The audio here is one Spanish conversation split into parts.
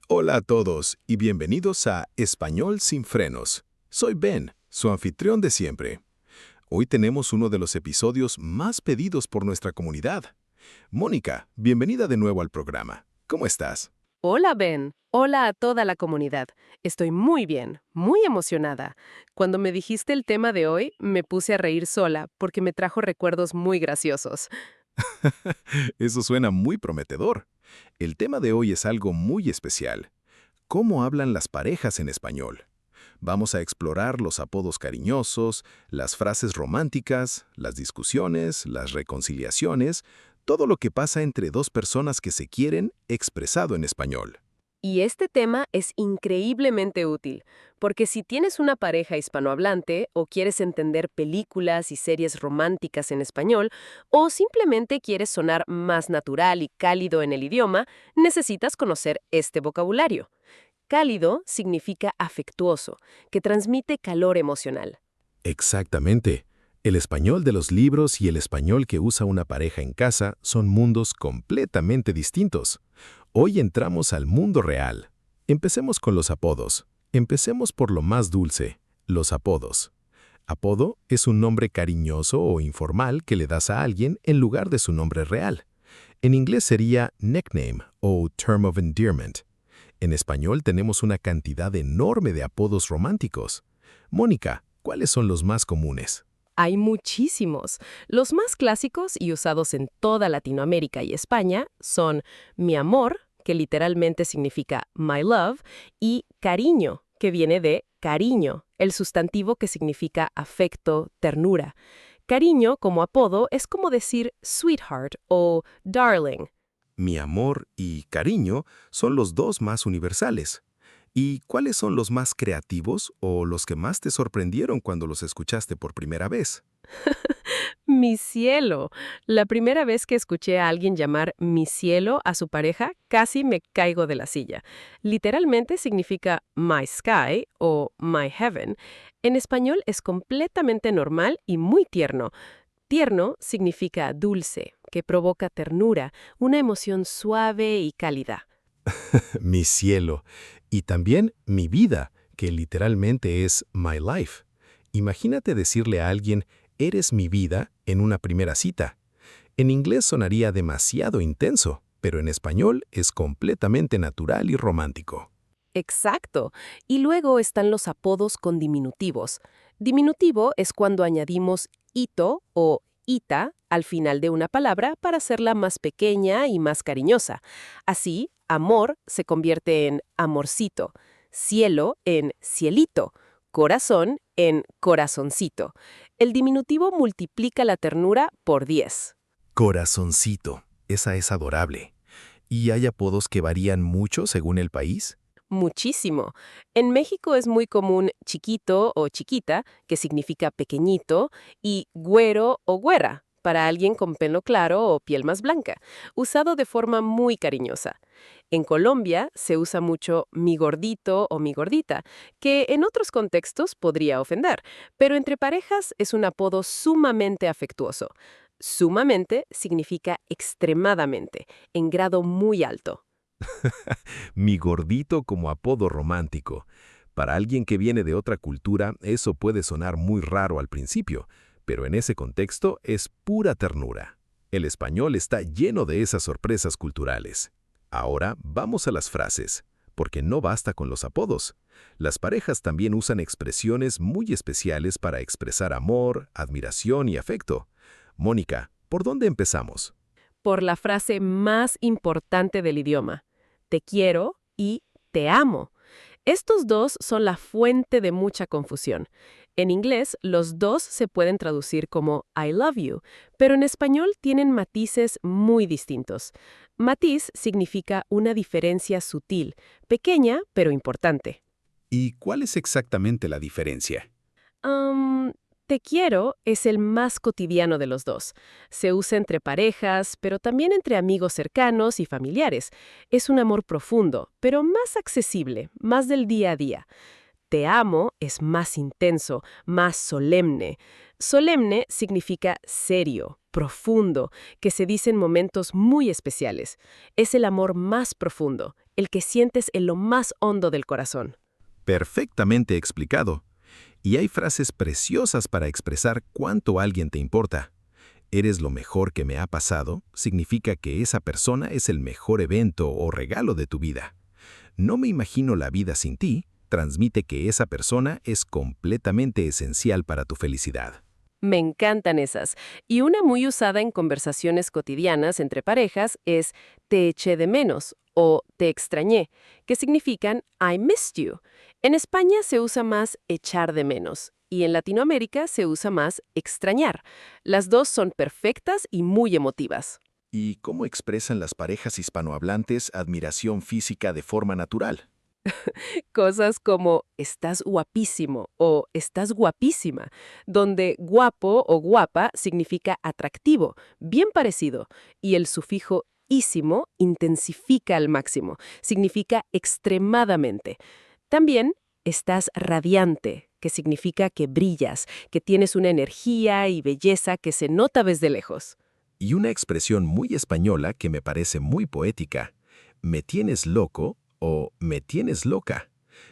Hola a todos y bienvenidos a Español sin frenos. Soy Ben, su anfitrión de siempre. Hoy tenemos uno de los episodios más pedidos por nuestra comunidad. Mónica, bienvenida de nuevo al programa. ¿Cómo estás? Hola Ben, hola a toda la comunidad. Estoy muy bien, muy emocionada. Cuando me dijiste el tema de hoy, me puse a reír sola porque me trajo recuerdos muy graciosos. Eso suena muy prometedor. El tema de hoy es algo muy especial. ¿Cómo hablan las parejas en español? Vamos a explorar los apodos cariñosos, las frases románticas, las discusiones, las reconciliaciones, todo lo que pasa entre dos personas que se quieren expresado en español. Y este tema es increíblemente útil, porque si tienes una pareja hispanohablante o quieres entender películas y series románticas en español, o simplemente quieres sonar más natural y cálido en el idioma, necesitas conocer este vocabulario. Cálido significa afectuoso, que transmite calor emocional. Exactamente. El español de los libros y el español que usa una pareja en casa son mundos completamente distintos. Hoy entramos al mundo real. Empecemos con los apodos. Empecemos por lo más dulce, los apodos. Apodo es un nombre cariñoso o informal que le das a alguien en lugar de su nombre real. En inglés sería nickname o term of endearment. En español tenemos una cantidad enorme de apodos románticos. Mónica, ¿cuáles son los más comunes? Hay muchísimos. Los más clásicos y usados en toda Latinoamérica y España son mi amor, que literalmente significa my love, y cariño, que viene de cariño, el sustantivo que significa afecto, ternura. Cariño, como apodo, es como decir sweetheart o darling. Mi amor y cariño son los dos más universales. ¿Y cuáles son los más creativos o los que más te sorprendieron cuando los escuchaste por primera vez? Mi cielo. La primera vez que escuché a alguien llamar mi cielo a su pareja, casi me caigo de la silla. Literalmente significa my sky o my heaven. En español es completamente normal y muy tierno. Tierno significa dulce, que provoca ternura, una emoción suave y cálida. Mi cielo. Y también mi vida, que literalmente es my life. Imagínate decirle a alguien, eres mi vida, en una primera cita. En inglés sonaría demasiado intenso, pero en español es completamente natural y romántico. Exacto. Y luego están los apodos con diminutivos. Diminutivo es cuando añadimos ito o ita al final de una palabra para hacerla más pequeña y más cariñosa. Así, amor se convierte en amorcito, cielo en cielito, corazón en corazoncito. El diminutivo multiplica la ternura por 10. Corazoncito. Esa es adorable. ¿Y hay apodos que varían mucho según el país? Muchísimo. En México es muy común chiquito o chiquita, que significa pequeñito, y güero o güera, para alguien con pelo claro o piel más blanca, usado de forma muy cariñosa. En Colombia se usa mucho mi gordito o mi gordita, que en otros contextos podría ofender, pero entre parejas es un apodo sumamente afectuoso. Sumamente significa extremadamente, en grado muy alto. Mi gordito como apodo romántico. Para alguien que viene de otra cultura, eso puede sonar muy raro al principio, pero en ese contexto es pura ternura. El español está lleno de esas sorpresas culturales. Ahora vamos a las frases, porque no basta con los apodos. Las parejas también usan expresiones muy especiales para expresar amor, admiración y afecto. Mónica, ¿por dónde empezamos? Por la frase más importante del idioma, te quiero y te amo. Estos dos son la fuente de mucha confusión. En inglés, los dos se pueden traducir como I love you, pero en español tienen matices muy distintos. Matiz significa una diferencia sutil, pequeña pero importante. ¿Y cuál es exactamente la diferencia? Am, te quiero es el más cotidiano de los dos. Se usa entre parejas, pero también entre amigos cercanos y familiares. Es un amor profundo, pero más accesible, más del día a día. Te amo es más intenso, más solemne. Solemne significa serio, profundo, que se dice en momentos muy especiales. Es el amor más profundo, el que sientes en lo más hondo del corazón. Perfectamente explicado. Y hay frases preciosas para expresar cuánto alguien te importa. Eres lo mejor que me ha pasado, significa que esa persona es el mejor evento o regalo de tu vida. No me imagino la vida sin ti, transmite que esa persona es completamente esencial para tu felicidad. Me encantan esas. Y una muy usada en conversaciones cotidianas entre parejas es te eché de menos o te extrañé, que significan I missed you. En España se usa más echar de menos y en Latinoamérica se usa más extrañar. Las dos son perfectas y muy emotivas. ¿Y cómo expresan las parejas hispanohablantes admiración física de forma natural? Cosas como estás guapísimo o estás guapísima, donde guapo o guapa significa atractivo, bien parecido, y el sufijo ísimo intensifica al máximo, significa extremadamente. También estás radiante, que significa que brillas, que tienes una energía y belleza que se nota desde lejos. Y una expresión muy española que me parece muy poética, me tienes loco o me tienes loca.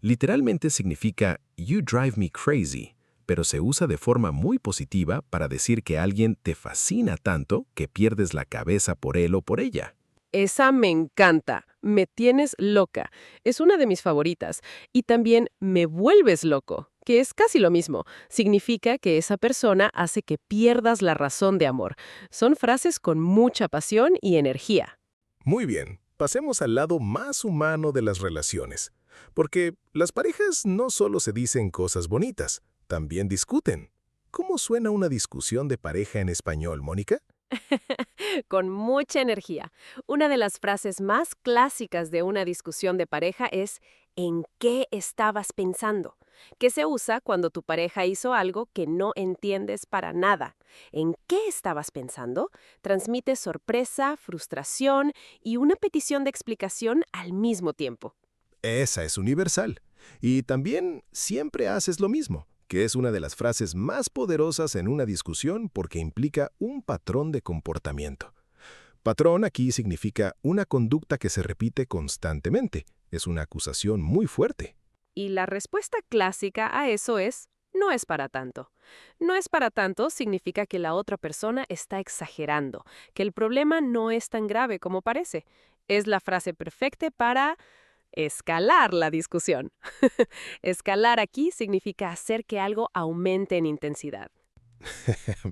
Literalmente significa you drive me crazy, pero se usa de forma muy positiva para decir que alguien te fascina tanto que pierdes la cabeza por él o por ella. Esa me encanta. Me tienes loca. Es una de mis favoritas. Y también me vuelves loco, que es casi lo mismo. Significa que esa persona hace que pierdas la razón de amor. Son frases con mucha pasión y energía. Muy bien, pasemos al lado más humano de las relaciones. Porque las parejas no solo se dicen cosas bonitas, también discuten. ¿Cómo suena una discusión de pareja en español, Mónica? Con mucha energía. Una de las frases más clásicas de una discusión de pareja es ¿en qué estabas pensando? Que se usa cuando tu pareja hizo algo que no entiendes para nada. ¿En qué estabas pensando? Transmite sorpresa, frustración y una petición de explicación al mismo tiempo. Esa es universal. Y también siempre haces lo mismo, que es una de las frases más poderosas en una discusión porque implica un patrón de comportamiento. Patrón aquí significa una conducta que se repite constantemente. Es una acusación muy fuerte. Y la respuesta clásica a eso es, no es para tanto. No es para tanto significa que la otra persona está exagerando, que el problema no es tan grave como parece. Es la frase perfecta para escalar la discusión. Escalar aquí significa hacer que algo aumente en intensidad.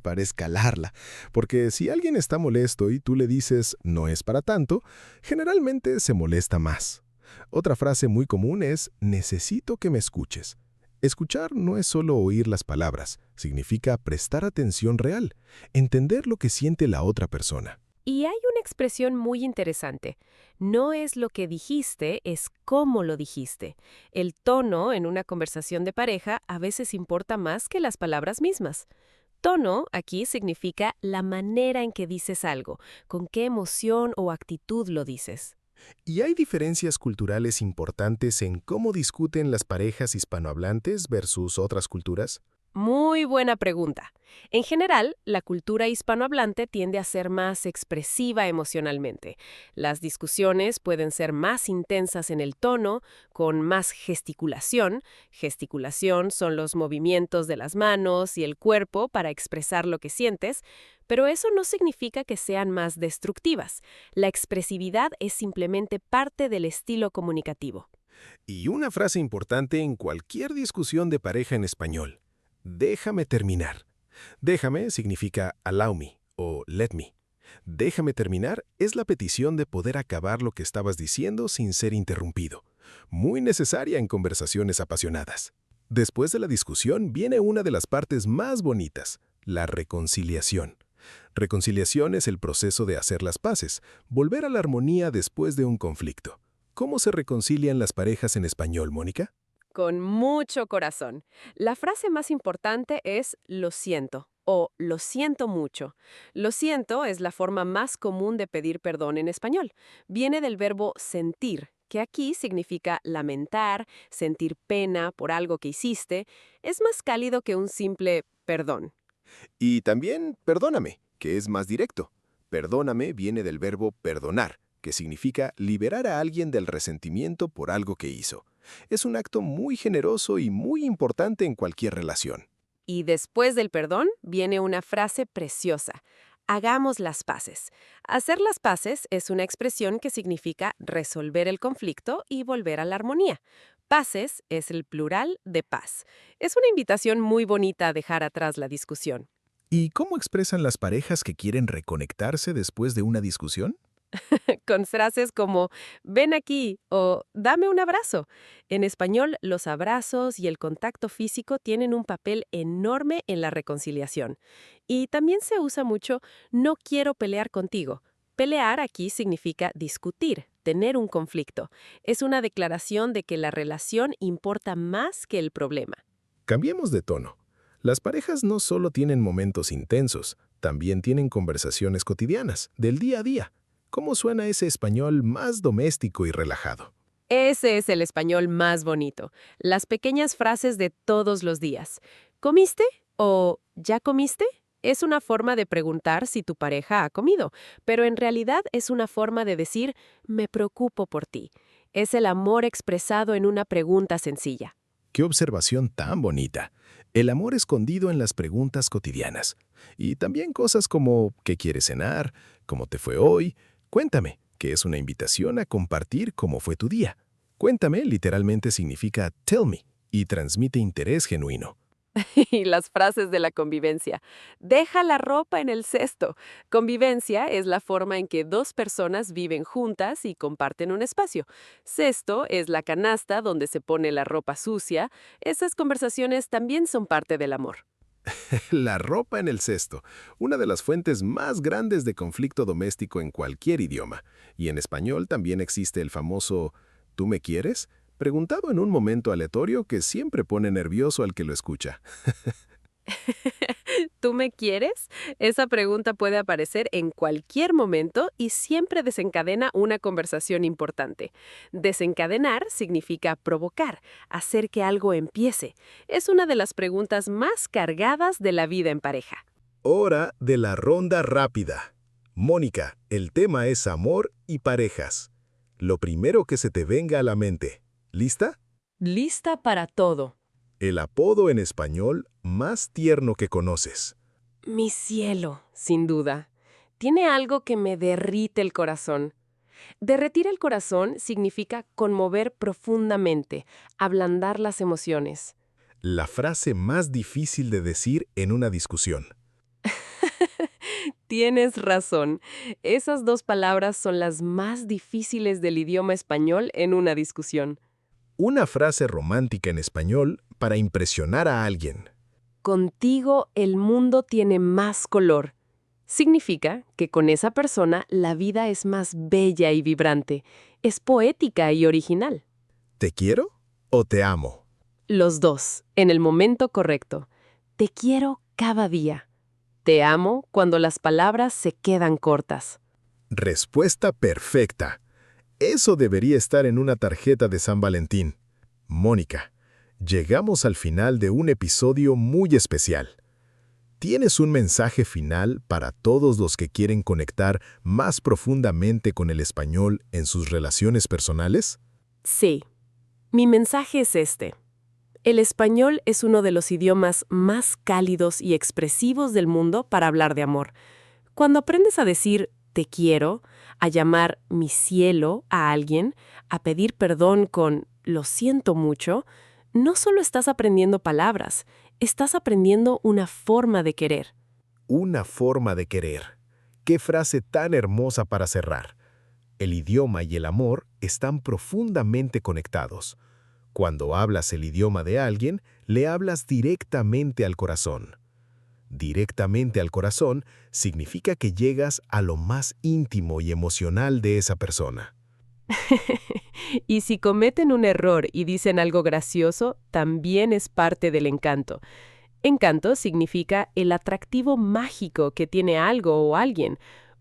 Para escalarla, porque si alguien está molesto y tú le dices no es para tanto, generalmente se molesta más. Otra frase muy común es necesito que me escuches. Escuchar no es solo oír las palabras, significa prestar atención real, entender lo que siente la otra persona. Y hay una expresión muy interesante. No es lo que dijiste, es cómo lo dijiste. El tono en una conversación de pareja a veces importa más que las palabras mismas. Tono aquí significa la manera en que dices algo, con qué emoción o actitud lo dices. ¿Y hay diferencias culturales importantes en cómo discuten las parejas hispanohablantes versus otras culturas? Muy buena pregunta. En general, la cultura hispanohablante tiende a ser más expresiva emocionalmente. Las discusiones pueden ser más intensas en el tono, con más gesticulación. Gesticulación son los movimientos de las manos y el cuerpo para expresar lo que sientes, pero eso no significa que sean más destructivas. La expresividad es simplemente parte del estilo comunicativo. Y una frase importante en cualquier discusión de pareja en español. Déjame terminar. Déjame significa allow me o let me. Déjame terminar es la petición de poder acabar lo que estabas diciendo sin ser interrumpido. Muy necesaria en conversaciones apasionadas. Después de la discusión viene una de las partes más bonitas, la reconciliación. Reconciliación es el proceso de hacer las paces, volver a la armonía después de un conflicto. ¿Cómo se reconcilian las parejas en español, Mónica? Con mucho corazón. La frase más importante es lo siento o lo siento mucho. Lo siento es la forma más común de pedir perdón en español. Viene del verbo sentir, que aquí significa lamentar, sentir pena por algo que hiciste. Es más cálido que un simple perdón. Y también perdóname, que es más directo. Perdóname viene del verbo perdonar, que significa liberar a alguien del resentimiento por algo que hizo. Es un acto muy generoso y muy importante en cualquier relación. Y después del perdón viene una frase preciosa. Hagamos las paces. Hacer las paces es una expresión que significa resolver el conflicto y volver a la armonía. Paces es el plural de paz. Es una invitación muy bonita a dejar atrás la discusión. ¿Y cómo expresan las parejas que quieren reconectarse después de una discusión? Con frases como ven aquí o dame un abrazo. En español, los abrazos y el contacto físico tienen un papel enorme en la reconciliación. Y también se usa mucho no quiero pelear contigo. Pelear aquí significa discutir, tener un conflicto. Es una declaración de que la relación importa más que el problema. Cambiemos de tono. Las parejas no solo tienen momentos intensos, también tienen conversaciones cotidianas, del día a día. ¿Cómo suena ese español más doméstico y relajado? Ese es el español más bonito. Las pequeñas frases de todos los días. ¿Comiste? ¿O ya comiste? Es una forma de preguntar si tu pareja ha comido, pero en realidad es una forma de decir, me preocupo por ti. Es el amor expresado en una pregunta sencilla. ¡Qué observación tan bonita! El amor escondido en las preguntas cotidianas. Y también cosas como ¿qué quieres cenar? ¿Cómo te fue hoy? Cuéntame, que es una invitación a compartir cómo fue tu día. Cuéntame literalmente significa tell me y transmite interés genuino. Y las frases de la convivencia. Deja la ropa en el cesto. Convivencia es la forma en que dos personas viven juntas y comparten un espacio. Cesto es la canasta donde se pone la ropa sucia. Esas conversaciones también son parte del amor. La ropa en el cesto, una de las fuentes más grandes de conflicto doméstico en cualquier idioma. Y en español también existe el famoso ¿tú me quieres? Preguntado en un momento aleatorio que siempre pone nervioso al que lo escucha. ¿Tú me quieres? Esa pregunta puede aparecer en cualquier momento y siempre desencadena una conversación importante. Desencadenar significa provocar, hacer que algo empiece. Es una de las preguntas más cargadas de la vida en pareja. Hora de la ronda rápida. Mónica, el tema es amor y parejas. Lo primero que se te venga a la mente. ¿Lista? Lista para todo. El apodo en español más tierno que conoces. Mi cielo, sin duda. Tiene algo que me derrite el corazón. Derretir el corazón significa conmover profundamente, ablandar las emociones. La frase más difícil de decir en una discusión. Tienes razón. Esas dos palabras son las más difíciles del idioma español en una discusión. Una frase romántica en español para impresionar a alguien. Contigo el mundo tiene más color. Significa que con esa persona la vida es más bella y vibrante, es poética y original. ¿Te quiero o te amo? Los dos, en el momento correcto. Te quiero cada día. Te amo cuando las palabras se quedan cortas. Respuesta perfecta. Eso debería estar en una tarjeta de San Valentín. Mónica, llegamos al final de un episodio muy especial. ¿Tienes un mensaje final para todos los que quieren conectar más profundamente con el español en sus relaciones personales? Sí. Mi mensaje es este. El español es uno de los idiomas más cálidos y expresivos del mundo para hablar de amor. Cuando aprendes a decir te quiero, a llamar mi cielo a alguien, a pedir perdón con lo siento mucho, no solo estás aprendiendo palabras, estás aprendiendo una forma de querer. Una forma de querer. Qué frase tan hermosa para cerrar. El idioma y el amor están profundamente conectados. Cuando hablas el idioma de alguien, le hablas directamente al corazón. Directamente al corazón significa que llegas a lo más íntimo y emocional de esa persona. Y si cometen un error y dicen algo gracioso, también es parte del encanto. Encanto significa el atractivo mágico que tiene algo o alguien.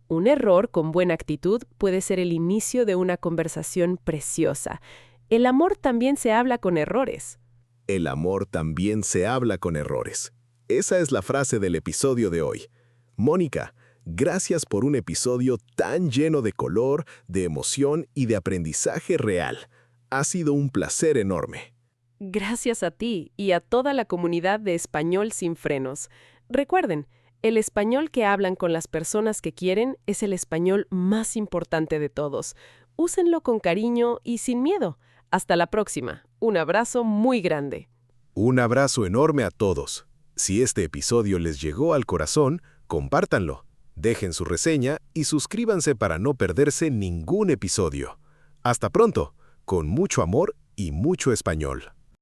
Un error con buena actitud puede ser el inicio de una conversación preciosa. El amor también se habla con errores. El amor también se habla con errores. Esa es la frase del episodio de hoy. Mónica, Gracias por un episodio tan lleno de color, de emoción y de aprendizaje real. Ha sido un placer enorme. Gracias a ti y a toda la comunidad de Español sin frenos. Recuerden, el español que hablan con las personas que quieren es el español más importante de todos. Úsenlo con cariño y sin miedo. Hasta la próxima. Un abrazo muy grande. Un abrazo enorme a todos. Si este episodio les llegó al corazón, compártanlo. Dejen su reseña y suscríbanse para no perderse ningún episodio. Hasta pronto, con mucho amor y mucho español.